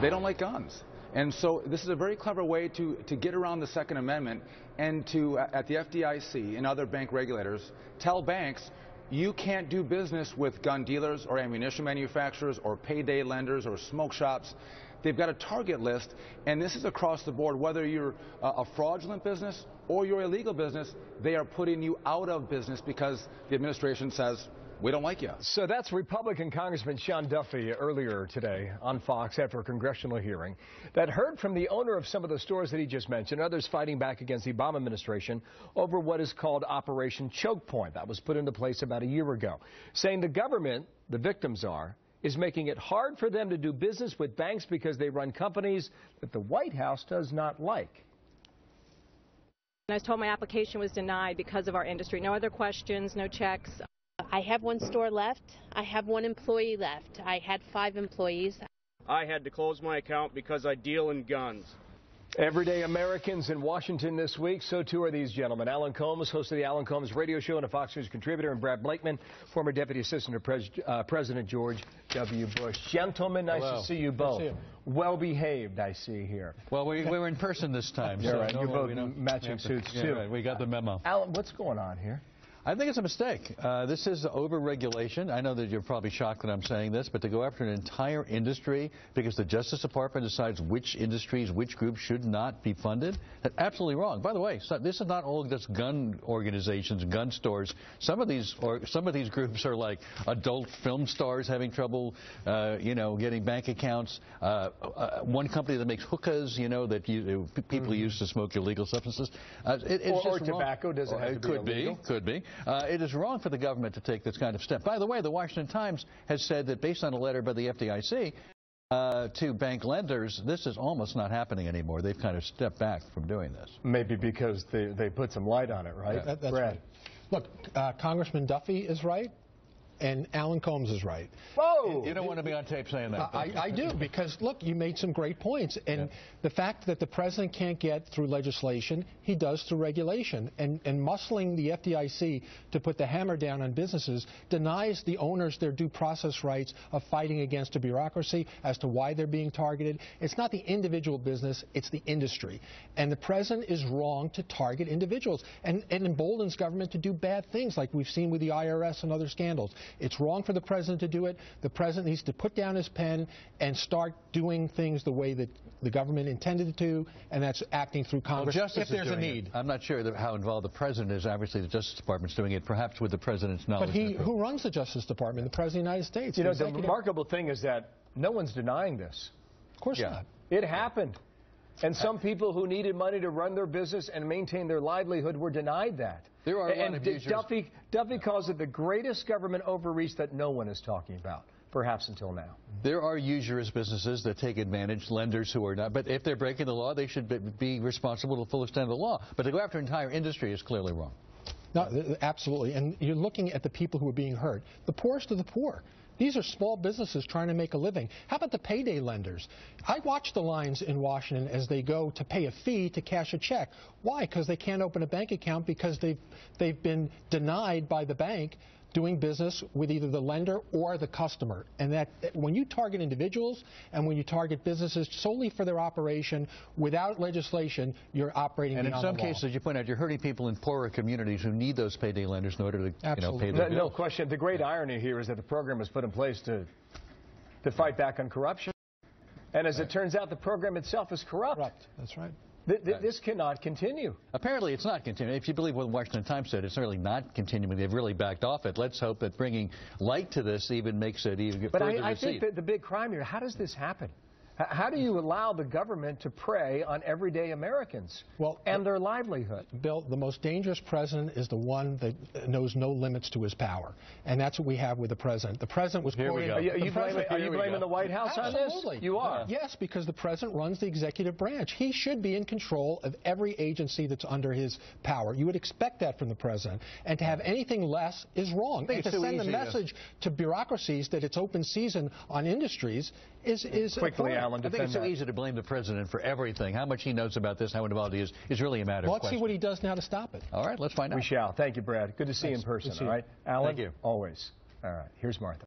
they don't like guns. And so this is a very clever way to get around the Second Amendment and to, at the FDIC and other bank regulators, tell banks, you can't do business with gun dealers or ammunition manufacturers or payday lenders or smoke shops. They've got a target list, and this is across the board. Whether you're a fraudulent business or you're a illegal business, they are putting you out of business because the administration says, we don't like you. So that's Republican Congressman Sean Duffy earlier today on Fox after a congressional hearing that heard from the owner of some of the stores that he just mentioned, others fighting back against the Obama administration over what is called Operation Choke Point. That was put into place about a year ago, saying the government, the victims are, is making it hard for them to do business with banks because they run companies that the White House does not like. I was told my application was denied because of our industry. No other questions, no checks. I have one store left. I have one employee left. I had 5 employees. I had to close my account because I deal in guns. Everyday Americans in Washington this week, so too are these gentlemen. Alan Combs, host of the Alan Combs radio show and a Fox News contributor, and Brad Blakeman, former Deputy Assistant to President George W. Bush. Gentlemen, nice to see you both. Nice to see you. Well behaved, I see here. Well, we're in person this time. You're so right. You're both matching suits, too. Right. We got the memo. Alan, what's going on here? I think it's a mistake. This is over-regulation. I know that you're probably shocked that I'm saying this, but to go after an entire industry because the Justice Department decides which industries, which groups should not be funded, that's absolutely wrong. By the way, so this is not all just gun organizations, gun stores. Some of these groups are like adult film stars having trouble, getting bank accounts. One company that makes hookahs, that people use to smoke illegal substances. Or tobacco doesn't have to be illegal. Could be. It is wrong for the government to take this kind of step. By the way, the Washington Times has said that based on a letter by the FDIC to bank lenders, this is almost not happening anymore. They've kind of stepped back from doing this. Maybe because they put some light on it, right? Yeah. That's Brad. Right. Look, Congressman Duffy is right. And Alan Combs is right. Whoa! You don't want to be on tape saying that. I do, because, look, you made some great points. And the fact that the president can't get through legislation, he does through regulation. And muscling the FDIC to put the hammer down on businesses denies the owners their due process rights of fighting against a bureaucracy as to why they're being targeted. It's not the individual business, it's the industry. And the president is wrong to target individuals and emboldens government to do bad things like we've seen with the IRS and other scandals. It's wrong for the president to do it. The president needs to put down his pen and start doing things the way that the government intended it to, and that's acting through Congress if there's a need. I'm not sure how involved the president is. Obviously, the Justice Department's doing it, perhaps with the president's knowledge. But who runs the Justice Department? The President of the United States. You know, the remarkable thing is that no one's denying this. Of course not. It happened. And some people who needed money to run their business and maintain their livelihood were denied that. There are a lot of users. Duffy calls it the greatest government overreach that no one is talking about, perhaps until now. There are usurious businesses that take advantage, lenders who are not. But if they're breaking the law, they should be responsible to the full extent of the law. But to go after an entire industry is clearly wrong. No, absolutely. And you're looking at the people who are being hurt, the poorest of the poor. These are small businesses trying to make a living. How about the payday lenders? I watch the lines in Washington as they go to pay a fee to cash a check. Why? Because they can't open a bank account because they've been denied by the bank doing business with either the lender or the customer. And that when you target individuals and when you target businesses solely for their operation without legislation, you're operating beyond the law. And in some cases, you point out, you're hurting people in poorer communities who need those payday lenders in order to pay their bills. No question. The great irony here is that the program was put in place to fight back on corruption. And as it turns out, the program itself is corrupt. That's right. This cannot continue. Apparently, it's not continuing. If you believe what the Washington Times said, it's really not continuing. They've really backed off it. Let's hope that bringing light to this even makes it even further recede. But I think that the big crime here, how does this happen? How do you allow the government to prey on everyday Americans and their livelihood? Bill, the most dangerous president is the one that knows no limits to his power. And that's what we have with the president. The president was quoting... Are you blaming the White House on this? Absolutely. You are? Yes, because the president runs the executive branch. He should be in control of every agency that's under his power. You would expect that from the president. And to have anything less is wrong. And to send a message to bureaucracies that it's open season on industries is quickly, Alan, I think it's so easy to blame the president for everything. How much he knows about this, how involved he is really a matter of question. Let's see what he does now to stop it. All right, let's find out. We shall. Thank you, Brad. Good to see you in person, all right? Alan, thank you. Always. All right, here's Martha.